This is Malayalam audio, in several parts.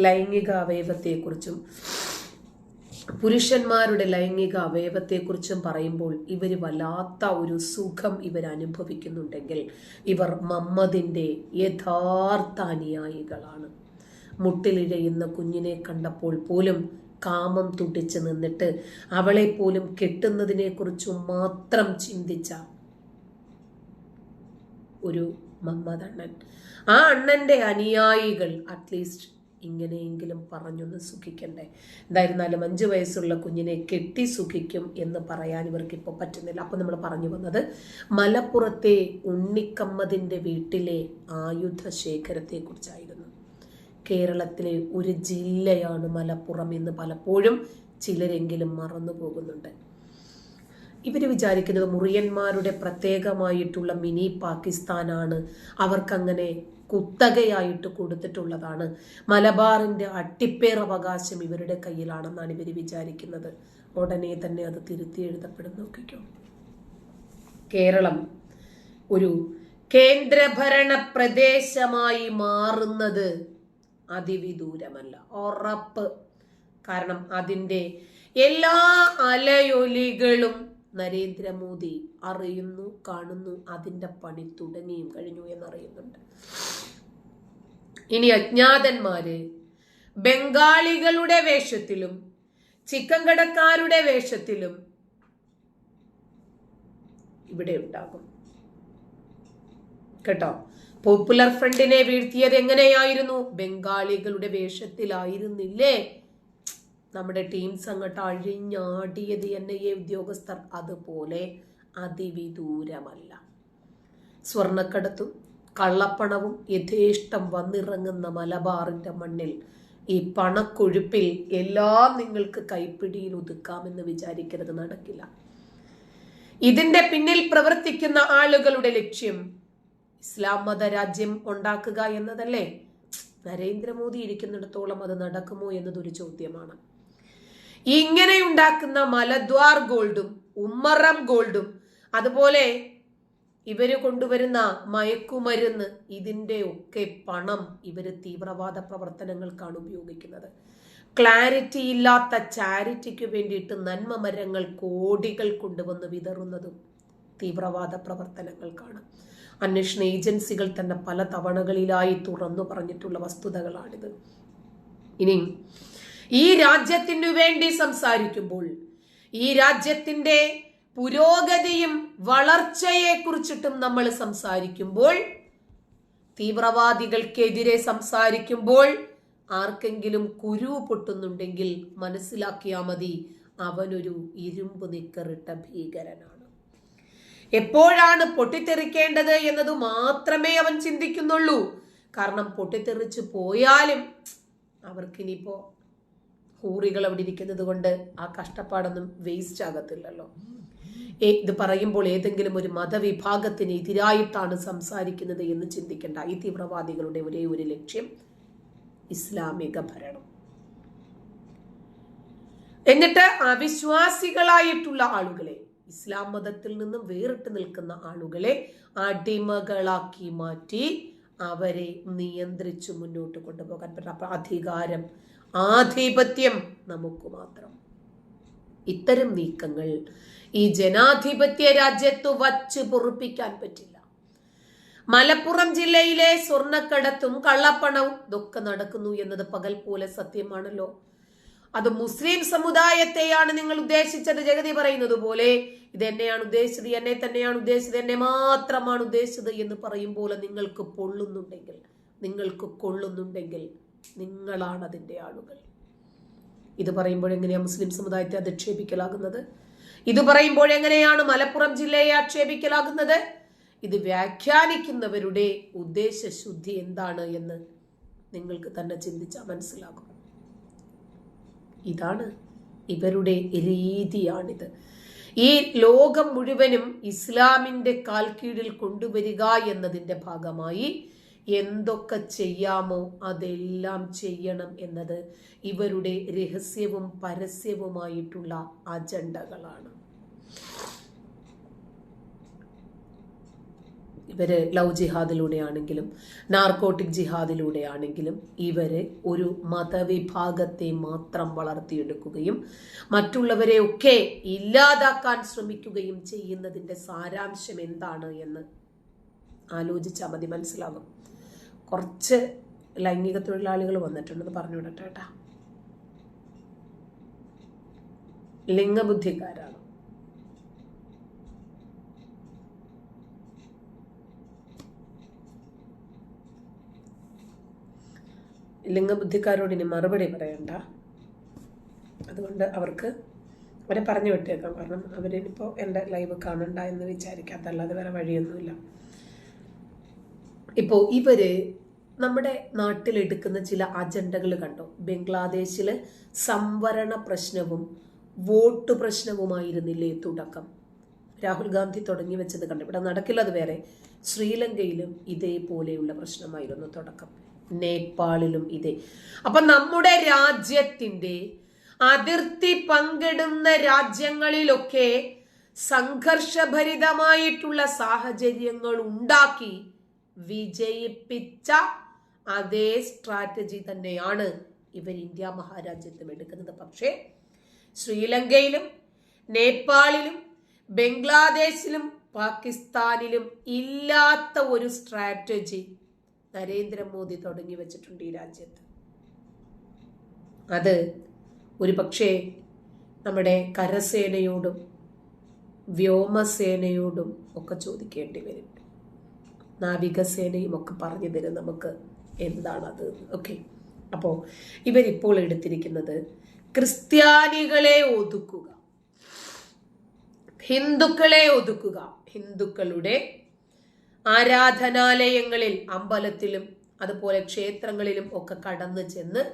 ലൈംഗിക അവയവത്തെക്കുറിച്ചും പുരുഷന്മാരുടെ ലൈംഗിക അവയവത്തെക്കുറിച്ചും പറയുമ്പോൾ ഇവർ വല്ലാത്ത ഒരു സുഖം ഇവർ അനുഭവിക്കുന്നുണ്ടെങ്കിൽ ഇവർ മുഹമ്മദിന്റെ യഥാർത്ഥ അനുയായികളാണ്. മുട്ടിലിഴയുന്ന കുഞ്ഞിനെ കണ്ടപ്പോൾ പോലും കാമം തുടിച്ചു നിന്നിട്ട് അവളെ പോലും കെട്ടുന്നതിനെ കുറിച്ചും മാത്രം ചിന്തിച്ച ഒരു മുഹമ്മദ് അണ്ണൻ, ആ അണ്ണന്റെ അനുയായികൾ അറ്റ്ലീസ്റ്റ് ഇങ്ങനെയെങ്കിലും പറഞ്ഞൊന്ന് സുഖിക്കണ്ടേ. എന്തായിരുന്നാലും 5 വയസ്സുള്ള കുഞ്ഞിനെ കെട്ടി സുഖിക്കും എന്ന് പറയാൻ ഇവർക്ക് ഇപ്പോൾ പറ്റുന്നില്ല. അപ്പൊ നമ്മൾ പറഞ്ഞു വന്നത് മലപ്പുറത്തെ ഉണ്ണിക്കമ്മദിന്റെ വീട്ടിലെ ആയുധ ശേഖരത്തെ കുറിച്ചായിരുന്നു. കേരളത്തിലെ ഒരു ജില്ലയാണ് മലപ്പുറം എന്ന് പലപ്പോഴും ചിലരെങ്കിലും മറന്നു പോകുന്നുണ്ട്. ഇവര് വിചാരിക്കുന്നത് മുറിയന്മാരുടെ പ്രത്യേകമായിട്ടുള്ള മിനി പാകിസ്ഥാനാണ്, അവർക്കങ്ങനെ കുത്തകയായിട്ട് കൊടുത്തിട്ടുള്ളതാണ്, മലബാറിന്റെ അട്ടിപ്പേർ അവകാശം ഇവരുടെ കയ്യിലാണെന്നാണ് ഇവർ വിചാരിക്കുന്നത്. ഉടനെ തന്നെ അത് തിരുത്തി എഴുതപ്പെടും. നോക്കിക്കോ, കേരളം ഒരു കേന്ദ്രഭരണ പ്രദേശമായി മാറുന്നത് അതിവിദൂരമല്ല, ഉറപ്പ്. കാരണം അതിന്റെ എല്ലാ അലയൊലികളും നരേന്ദ്രമോദി അറിയുന്നു, കാണുന്നു, അതിന്റെ പണി തുടങ്ങിയും കഴിഞ്ഞു എന്നറിയുന്നുണ്ട്. ഇനി അജ്ഞാതന്മാര് ബംഗാളികളുടെ വേഷത്തിലും ചിക്കൻ കടക്കാരുടെ വേഷത്തിലും ഇവിടെ ഉണ്ടാകും കേട്ടോ. പോപ്പുലർ ഫ്രണ്ടിനെ വീഴ്ത്തിയത് എങ്ങനെയായിരുന്നു? ബംഗാളികളുടെ വേഷത്തിലായിരുന്നില്ലേ? നമ്മുടെ ടീംസ് അങ്ങോട്ട് അഴിഞ്ഞാടിയത് NIA ഉദ്യോഗസ്ഥർ അതുപോലെ അതിവിദൂരമല്ല. സ്വർണ്ണക്കടത്തും കള്ളപ്പണവും യഥേഷ്ടം വന്നിറങ്ങുന്ന മലബാറിന്റെ മണ്ണിൽ ഈ പണക്കൊഴുപ്പിൽ എല്ലാം നിങ്ങൾക്ക് കൈപ്പിടിയിൽ ഒതുക്കാമെന്ന് വിചാരിക്കരുത്, നടക്കില്ല. ഇതിന്റെ പിന്നിൽ പ്രവർത്തിക്കുന്ന ആളുകളുടെ ലക്ഷ്യം ഇസ്ലാം മത രാജ്യം ഉണ്ടാക്കുക എന്നതല്ലേ? നരേന്ദ്രമോദി ഇരിക്കുന്നിടത്തോളം അത് നടക്കുമോ എന്നതൊരു ചോദ്യമാണ്. ഇങ്ങനെ ഉണ്ടാക്കുന്ന മലദ്വാർ ഗോൾഡും ഉമ്മറം ഗോൾഡും അതുപോലെ ഇവര് കൊണ്ടുവരുന്ന മയക്കുമരുന്ന്, ഇതിന്റെ ഒക്കെ പണം ഇവര് തീവ്രവാദ പ്രവർത്തനങ്ങൾക്കാണ് ഉപയോഗിക്കുന്നത്. ക്ലാരിറ്റി ഇല്ലാത്ത ചാരിറ്റിക്ക് വേണ്ടിയിട്ട് നന്മ മരങ്ങൾ കോടികൾ കൊണ്ടുവന്ന് വിതറുന്നതും തീവ്രവാദ പ്രവർത്തനങ്ങൾക്കാണ്. അന്വേഷണ ഏജൻസികൾ തന്നെ പല തവണകളിലായി തുറന്നു പറഞ്ഞിട്ടുള്ള വസ്തുതകളാണിത്. ഇനി ഈ രാജ്യത്തിനു വേണ്ടി സംസാരിക്കുമ്പോൾ, ഈ രാജ്യത്തിന്റെ പുരോഗതിയും വളർച്ചയെ കുറിച്ചിട്ടും നമ്മൾ സംസാരിക്കുമ്പോൾ, തീവ്രവാദികൾക്കെതിരെ സംസാരിക്കുമ്പോൾ ആർക്കെങ്കിലും കുരു പൊട്ടുന്നുണ്ടെങ്കിൽ മനസ്സിലാക്കിയാ മതി, അവനൊരു ഇരുമ്പ് നിക്കറിട്ട ഭീകരനാണ്. എപ്പോഴാണ് പൊട്ടിത്തെറിക്കേണ്ടത് എന്നത് മാത്രമേ അവൻ ചിന്തിക്കുന്നുള്ളൂ. കാരണം പൊട്ടിത്തെറിച്ച് പോയാലും അവർക്കിനിപ്പോ ഹൂറികൾ അവിടെ ഇരിക്കുന്നത് കൊണ്ട് ആ കഷ്ടപ്പാടൊന്നും വേസ്റ്റ് ആകത്തില്ലല്ലോ. ഇത് പറയുമ്പോൾ ഏതെങ്കിലും ഒരു മതവിഭാഗത്തിന് എതിരായിട്ടാണ് സംസാരിക്കുന്നത് എന്ന് ചിന്തിക്കേണ്ട. ഈ തീവ്രവാദികളുടെ ഒരേ ഒരു ലക്ഷ്യം ഇസ്ലാമിക ഭരണം. എന്നിട്ട് അവിശ്വാസികളായിട്ടുള്ള ആളുകളെ, ഇസ്ലാം മതത്തിൽ നിന്നും വേറിട്ട് നിൽക്കുന്ന ആളുകളെ അടിമകളാക്കി മാറ്റി അവരെ നിയന്ത്രിച്ചു മുന്നോട്ട് കൊണ്ടുപോകാൻ പറ്റും. അപ്പൊ അധികാരം, ആധിപത്യം നമുക്ക് മാത്രം. ഇത്തരം നീക്കങ്ങൾ ഈ ജനാധിപത്യ രാജ്യത്ത് വച്ച് പൊറുപ്പിക്കാൻ പറ്റില്ല. മലപ്പുറം ജില്ലയിലെ സ്വർണ്ണക്കടത്തും കള്ളപ്പണവും ഇതൊക്കെ നടക്കുന്നു എന്നത് പകൽ പോലെ സത്യമാണല്ലോ. അത് മുസ്ലിം സമുദായത്തെയാണ് നിങ്ങൾ ഉദ്ദേശിച്ചത്. ജഗതി പറയുന്നത് പോലെ ഇത് എന്നെയാണ് ഉദ്ദേശിച്ചത്, എന്നെ തന്നെയാണ് ഉദ്ദേശിച്ചത്, എന്നെ മാത്രമാണ് ഉദ്ദേശിച്ചത് എന്ന് പറയുമ്പോൾ നിങ്ങൾക്ക് പൊള്ളുന്നുണ്ടെങ്കിൽ, നിങ്ങൾക്ക് കൊള്ളുന്നുണ്ടെങ്കിൽ നിങ്ങളാണ് അതിന്റെ ആളുകൾ. ഇത് പറയുമ്പോൾ എങ്ങനെയാണ് മുസ്ലിം സമുദായത്തെ അധിക്ഷേപിക്കലാകുന്നത്? ഇത് പറയുമ്പോൾ എങ്ങനെയാണ് മലപ്പുറം ജില്ലയെ ആക്ഷേപിക്കലാകുന്നത്? ഇത് വ്യാഖ്യാനിക്കുന്നവരുടെ ഉദ്ദേശശുദ്ധി എന്താണ് എന്ന് നിങ്ങൾക്ക് തന്നെ ചിന്തിച്ചാൽ മനസ്സിലാകും. ഇതാണ് ഇവരുടെ രീതിയാണിത്. ഈ ലോകം മുഴുവനും ഇസ്ലാമിന്റെ കാൽ കീഴിൽ കൊണ്ടുവരിക എന്നതിന്റെ ഭാഗമായി എന്തൊക്കെ ചെയ്യാമോ അതെല്ലാം ചെയ്യണം എന്നത് ഇവരുടെ രഹസ്യവും പരസ്യവുമായിട്ടുള്ള അജണ്ടകളാണ്. ഇവര് ലവ് ജിഹാദിലൂടെയാണെങ്കിലും നാർക്കോട്ടിക് ജിഹാദിലൂടെയാണെങ്കിലും ഇവര് ഒരു മതവിഭാഗത്തെ മാത്രം വളർത്തിയെടുക്കുകയും മറ്റുള്ളവരെ ഒക്കെ ഇല്ലാതാക്കാൻ ശ്രമിക്കുകയും ചെയ്യുന്നതിന്റെ സാരാംശം എന്താണ് എന്ന് ആലോചിച്ചാൽ മതി, മനസ്സിലാകും. കുറച്ച് ലൈംഗിക തൊഴിലാളികൾ വന്നിട്ടുണ്ടെന്ന് പറഞ്ഞു വിടട്ടെ കേട്ടാ. ലിംഗബുദ്ധിക്കാരാണ്. ലിംഗബുദ്ധിക്കാരോട് ഇനി മറുപടി പറയണ്ട. അതുകൊണ്ട് അവരെ പറഞ്ഞു വിട്ടേക്കാം. കാരണം അവരിനിപ്പോൾ എൻ്റെ ലൈവ് കാണണ്ട എന്ന് വിചാരിക്കാത്തല്ലാതെ വേറെ വഴിയൊന്നുമില്ല. ഇപ്പോൾ ഇവര് നമ്മുടെ നാട്ടിലെടുക്കുന്ന ചില അജണ്ടകൾ കണ്ടോ? ബംഗ്ലാദേശിൽ സംവരണ പ്രശ്നവും വോട്ട് പ്രശ്നവുമായിരുന്നില്ലേ തുടക്കം? രാഹുൽ ഗാന്ധി തുടങ്ങി വെച്ചത് കണ്ടു. ഇവിടെ നടക്കില്ല, അത് വേറെ. ശ്രീലങ്കയിലും ഇതേപോലെയുള്ള പ്രശ്നമായിരുന്നു തുടക്കം, നേപ്പാളിലും ഇതേ. അപ്പൊ നമ്മുടെ രാജ്യത്തിന്റെ അതിർത്തി പങ്കിടുന്ന രാജ്യങ്ങളിലൊക്കെ സംഘർഷഭരിതമായിട്ടുള്ള സാഹചര്യങ്ങൾ ഉണ്ടാക്കി വിജയിപ്പിച്ച അതേ സ്ട്രാറ്റജി തന്നെയാണ് ഇവർ ഇന്ത്യ മഹാരാജ്യത്തും എടുക്കുന്നത്. പക്ഷേ ശ്രീലങ്കയിലും നേപ്പാളിലും ബംഗ്ലാദേശിലും പാകിസ്ഥാനിലും ഇല്ലാത്ത ഒരു സ്ട്രാറ്റജി നരേന്ദ്രമോദി തുടങ്ങി വെച്ചിട്ടുണ്ട് ഈ രാജ്യത്ത്. അത് ഒരു പക്ഷേ നമ്മുടെ കരസേനയോടും വ്യോമസേനയോടും ഒക്കെ ചോദിക്കേണ്ടി വരും. നാവികസേനയും ഒക്കെ പറഞ്ഞു തരും നമുക്ക് എന്താണത്. ഓക്കെ, അപ്പോൾ ഇവരിപ്പോൾ എടുത്തിരിക്കുന്നത് ക്രിസ്ത്യാനികളെ ഒതുക്കുക, ഹിന്ദുക്കളെ ഒതുക്കുക, ഹിന്ദുക്കളുടെ ആരാധനാലയങ്ങളിൽ, അമ്പലത്തിലും അതുപോലെ ക്ഷേത്രങ്ങളിലും ഒക്കെ കടന്നു ചെന്ന്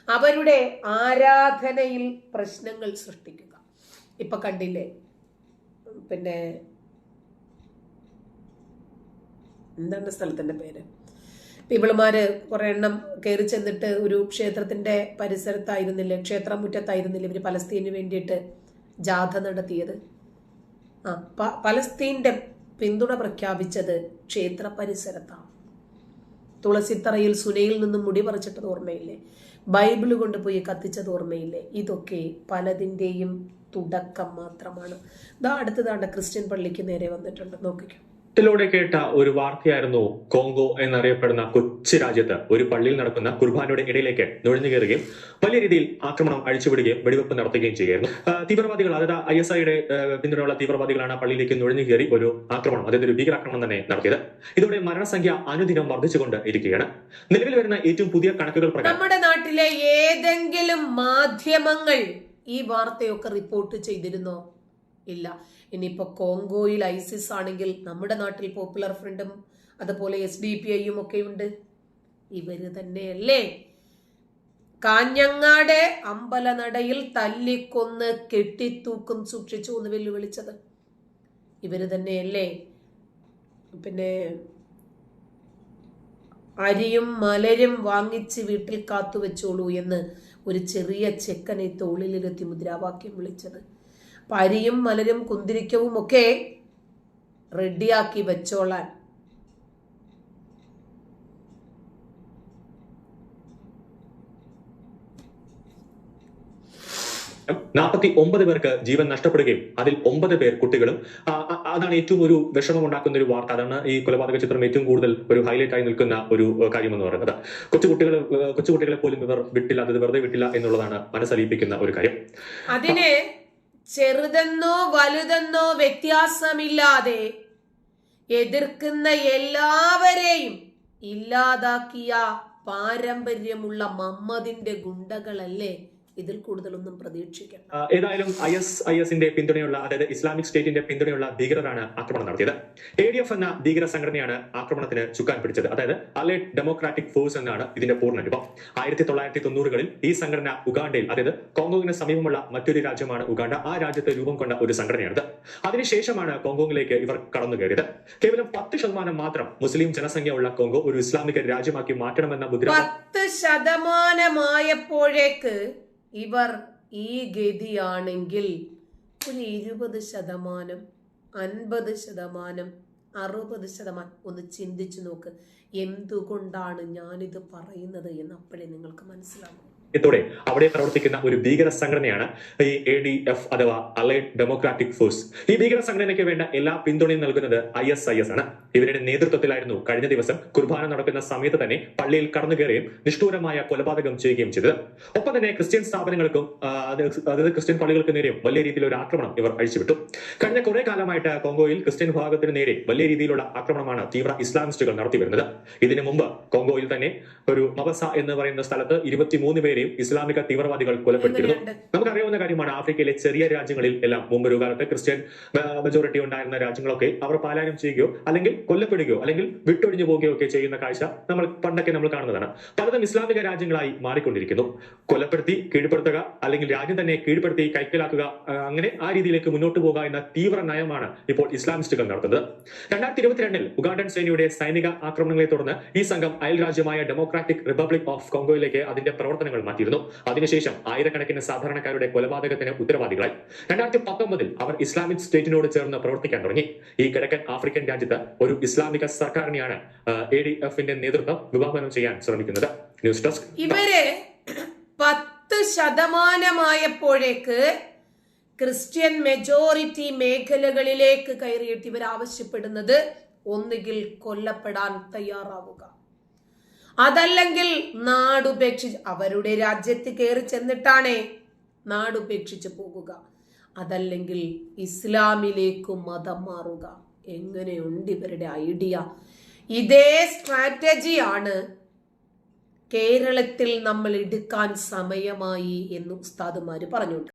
അവരുടെ ആരാധനയിൽ പ്രശ്നങ്ങൾ സൃഷ്ടിക്കുക. ഇപ്പൊ കണ്ടില്ലേ, പിന്നെ എന്താണ് സ്ഥലത്തിന്റെ പേര്, ഇവളുമാര് കുറെ എണ്ണം കയറി ചെന്നിട്ട് ഒരു ക്ഷേത്രത്തിന്റെ പരിസരത്തായിരുന്നില്ലേ, ക്ഷേത്രമുറ്റത്തായിരുന്നില്ലേ ഇവര് പലസ്തീന് വേണ്ടിയിട്ട് ജാഥ നടത്തിയത്? പലസ്തീന്റെ പിന്തുണ പ്രഖ്യാപിച്ചത് ക്ഷേത്ര പരിസരത്താണ്. തുളസിത്തറയിൽ സുനയിൽ നിന്നും മുടി പറിച്ചിട്ടത് ഓർമ്മയില്ലേ? ബൈബിള് കൊണ്ടുപോയി കത്തിച്ചത് ഓർമ്മയില്ലേ? ഇതൊക്കെ പലതിൻ്റെയും തുടക്കം മാത്രമാണ്. അടുത്തതാണ്ട് ക്രിസ്ത്യൻ പള്ളിക്ക് നേരെ വന്നിട്ടുണ്ട്, നോക്കിക്കോ. ിലൂടെ കേട്ട ഒരു വാർത്തയായിരുന്നു കോങ്കോ എന്നറിയപ്പെടുന്ന കൊച്ചു രാജ്യത്ത് ഒരു പള്ളിയിൽ നടക്കുന്ന കുർബാനയുടെ ഇടയിലേക്ക് നുഴഞ്ഞു കയറുകയും വലിയ രീതിയിൽ ആക്രമണം അഴിച്ചുവിടുകയും വെടിവെപ്പ് നടത്തുകയും ചെയ്യുകയായിരുന്നു. തീവ്രവാദികൾ, അതായത് ISIയുടെ പിന്തുണയുള്ള തീവ്രവാദികളാണ് പള്ളിയിലേക്ക് നുഴഞ്ഞു കയറി ഒരു ആക്രമണം, അതായത് ഒരു ഭീകരാക്രമണം തന്നെ നടത്തിയത്. ഇതോടെ മരണസംഖ്യ അനുദിനം വർദ്ധിച്ചുകൊണ്ട് ഇരിക്കുകയാണ്. നിലവിൽ വരുന്ന ഏറ്റവും പുതിയ കണക്കുകൾ പ്രകാരം നമ്മുടെ നാട്ടിലെ ഏതെങ്കിലും മാധ്യമങ്ങൾ ഈ വാർത്തയൊക്കെ റിപ്പോർട്ട് ചെയ്തിരുന്നോ? ഇല്ല. ഇനിയിപ്പോ കോങ്കോയിൽ ISIS ആണെങ്കിൽ നമ്മുടെ നാട്ടിൽ പോപ്പുലർ ഫ്രണ്ടും അതുപോലെ SDPIയും ഒക്കെ ഉണ്ട്. ഇവര് തന്നെയല്ലേ കാഞ്ഞങ്ങാട് അമ്പലനടയിൽ തല്ലിക്കൊന്ന് കെട്ടിത്തൂക്കും സൂക്ഷിച്ചു എന്ന് വെല്ലുവിളിച്ചത്? ഇവര് തന്നെയല്ലേ പിന്നെ അരിയും മലരും വാങ്ങിച്ച് വീട്ടിൽ കാത്തുവെച്ചോളൂ എന്ന് ഒരു ചെറിയ ചെക്കനെ തോളിലിരുത്തി മുദ്രാവാക്യം വിളിച്ചത്? അരിയും മലരും കുന്തിരിക്കവും ഒക്കെ റെഡിയാക്കി വെച്ചോളാൻ 49 പേർക്ക് ജീവൻ നഷ്ടപ്പെടുകയും അതിൽ 9 പേർ കുട്ടികളും. അതാണ് ഏറ്റവും ഒരു വിഷമം ഉണ്ടാക്കുന്ന ഒരു വാർത്ത. അതാണ് ഈ കൊലപാതക ചിത്രം ഏറ്റവും കൂടുതൽ ഒരു ഹൈലൈറ്റ് ആയി നിൽക്കുന്ന ഒരു കാര്യമെന്ന് പറയുന്നത്. കൊച്ചുകുട്ടികളെ പോലും ഇവർ വിട്ടില്ല, അത് വെറുതെ വിട്ടില്ല എന്നുള്ളതാണ് മനസ്സലിയിപ്പിക്കുന്ന ഒരു കാര്യം. അതിന് ചെറുതെന്നോ വലുതെന്നോ വ്യത്യാസമില്ലാതെ എതിർക്കുന്ന എല്ലാവരെയും ഇല്ലാതാക്കിയ പാരമ്പര്യമുള്ള മമ്മദിന്റെ ഗുണ്ടകളല്ലേ ഇതിൽ കൂടുതലൊന്നും പ്രതീക്ഷിക്കണം. ഏതായാലും ISIന്റെ പിന്തുണയുള്ള, അതായത് ഇസ്ലാമിക് സ്റ്റേറ്റിന്റെ പിന്തുണയുള്ള ഭീകരരാണ് ആക്രമണം നടത്തിയത്. ADF എന്ന ഭീകര സംഘടനയാണ് ആക്രമണത്തിന് ചുക്കാൻ പിടിച്ചത്. അതായത് അലൈഡ് ഡെമോക്രാറ്റിക് ഫോഴ്സ് എന്നാണ് ഇതിന്റെ പൂർണ്ണരൂപം. 1990-കളിൽ ഈ സംഘടന ഉഗാണ്ടയിൽ, അതായത് കോങ്കോവിന് സമീപമുള്ള മറ്റൊരു രാജ്യമാണ് ഉഗാണ്ട, ആ രാജ്യത്ത് രൂപം കൊണ്ട ഒരു സംഘടനയാണിത്. അതിനുശേഷമാണ് കോങ്കോയിലേക്ക് ഇവർ കടന്നു കയറിയത്. കേവലം 10% മാത്രം മുസ്ലിം ജനസംഖ്യ ഉള്ള കോങ്കോ ഒരു ഇസ്ലാമിക രാജ്യമാക്കി മാറ്റണമെന്ന മുദ്രാവാക്യം 10% ഇവർ ഈ ഗതിയാണെങ്കിൽ ഒരു 20%, 50%, 60%. ഒന്ന് ചിന്തിച്ചു നോക്ക്, എന്തുകൊണ്ടാണ് ഞാനിത് പറയുന്നത് എന്ന് അപ്പോഴേ നിങ്ങൾക്ക് മനസ്സിലാവും. ത്തോടെ അവിടെ പ്രവർത്തിക്കുന്ന ഒരു ഭീകര സംഘടനയാണ് ഈ ADF അഥവാ അലൈഡ് ഡെമോക്രാറ്റിക് ഫോഴ്സ്. ഈ ഭീകര സംഘടനയ്ക്ക് വേണ്ട എല്ലാ പിന്തുണയും നൽകുന്നത് ISIS ആണ്. ഇവരുടെ നേതൃത്വത്തിലായിരുന്നു കഴിഞ്ഞ ദിവസം കുർബാന നടക്കുന്ന സമയത്ത് തന്നെ പള്ളിയിൽ കടന്നു കയറുകയും നിഷ്ഠൂരമായ കൊലപാതകം ചെയ്യുകയും ചെയ്തത്. ഒപ്പം തന്നെ ക്രിസ്ത്യൻ സ്ഥാപനങ്ങൾക്കും അതായത് ക്രിസ്ത്യൻ പള്ളികൾക്ക് നേരെയും വലിയ രീതിയിലുള്ള ഒരു ആക്രമണം ഇവർ അഴിച്ചുവിട്ടു. കഴിഞ്ഞ കുറെ കാലമായിട്ട് കോങ്കോയിൽ ക്രിസ്ത്യൻ വിഭാഗത്തിന് നേരെ വലിയ രീതിയിലുള്ള ആക്രമണമാണ് തീവ്ര ഇസ്ലാമിസ്റ്റുകൾ നടത്തി വരുന്നത്. ഇതിനു മുമ്പ് കോങ്കോയിൽ തന്നെ ഒരു മബസ എന്ന് പറയുന്ന സ്ഥലത്ത് 23 പേരെയും ഇസ്ലാമിക തീവ്രവാദികൾ കൊലപ്പെടുത്തിയിരുന്നു. നമുക്കറിയാവുന്ന കാര്യമാണ്. ആഫ്രിക്കയിലെ ചെറിയ രാജ്യങ്ങളിൽ എല്ലാം മുമ്പ് ഒരു കാലത്ത് ക്രിസ്ത്യൻ മെജോറിറ്റി ഉണ്ടായിരുന്ന രാജ്യങ്ങളൊക്കെ അവർ പലായനം ചെയ്യുകയോ അല്ലെങ്കിൽ കൊല്ലപ്പെടുകയോ അല്ലെങ്കിൽ വിട്ടൊഴിഞ്ഞു പോവുകയോ ഒക്കെ ചെയ്യുന്ന കാഴ്ച പണ്ടൊക്കെ നമ്മൾ കാണുന്നതാണ്. പലതും ഇസ്ലാമിക രാജ്യങ്ങളായി മാറിക്കൊണ്ടിരിക്കുന്നു. കൊലപ്പെടുത്തി കീഴ്പ്പെടുത്തുക അല്ലെങ്കിൽ രാജ്യം തന്നെ കീഴ്പ്പെടുത്തി കൈക്കലാക്കുക, അങ്ങനെ ആ രീതിയിലേക്ക് മുന്നോട്ട് പോകുക എന്ന തീവ്ര നയമാണ് ഇപ്പോൾ ഇസ്ലാമിസ്റ്റുകൾ നടത്തുന്നത്. 2022 ഉഗാണ്ടൻ സേനയുടെ സൈനിക ആക്രമണങ്ങളെ തുടർന്ന് ഈ സംഘം അയൽ രാജ്യമായ ഡെമോക്രാറ്റിക് റിപ്പബ്ലിക് ഓഫ് കോങ്കോയിലേക്ക് അതിന്റെ പ്രവർത്തനങ്ങൾ മാറ്റിയിരുന്നു. അതിനുശേഷം ആയിരക്കണക്കിന് സാധാരണക്കാരുടെ കൊലപാതകത്തിന് ഉത്തരവാദികളായി. 2019 അവർ ഇസ്ലാമിക് സ്റ്റേറ്റിനോട് ചേർന്ന് പ്രവർത്തിക്കാൻ തുടങ്ങി. ഈ കിഴക്കൻ ആഫ്രിക്കൻ രാജ്യത്ത് ഒരു ഇസ്ലാമിക സർക്കാരിനെയാണ് ADFന്റെ നേതൃത്വം വിഭാവനം ചെയ്യാൻ ശ്രമിക്കുന്നത്. News desk. ഇവര് 10% ക്രിസ്ത്യൻ മെജോറിറ്റി മേഖലകളിലേക്ക് കയറിയിട്ട് ഇവർ ആവശ്യപ്പെടുന്നത് ഒന്നുകിൽ കൊല്ലപ്പെടാൻ തയ്യാറാവുക, അതല്ലെങ്കിൽ നാടുപേക്ഷിച്ച് അവരുടെ രാജ്യത്ത് കയറി ചെന്നിട്ടാണ് നാടുപേക്ഷിച്ച് പോകുക, അതല്ലെങ്കിൽ ഇസ്ലാമിലേക്ക് മതം മാറുക. എങ്ങനെയുണ്ട് ഇവരുടെ ഐഡിയ? ഇതേ സ്ട്രാറ്റജിയാണ് കേരളത്തിൽ നമ്മൾ എടുക്കാൻ സമയമായി എന്ന് ഉസ്താദുമാര് പറഞ്ഞുണ്ട്.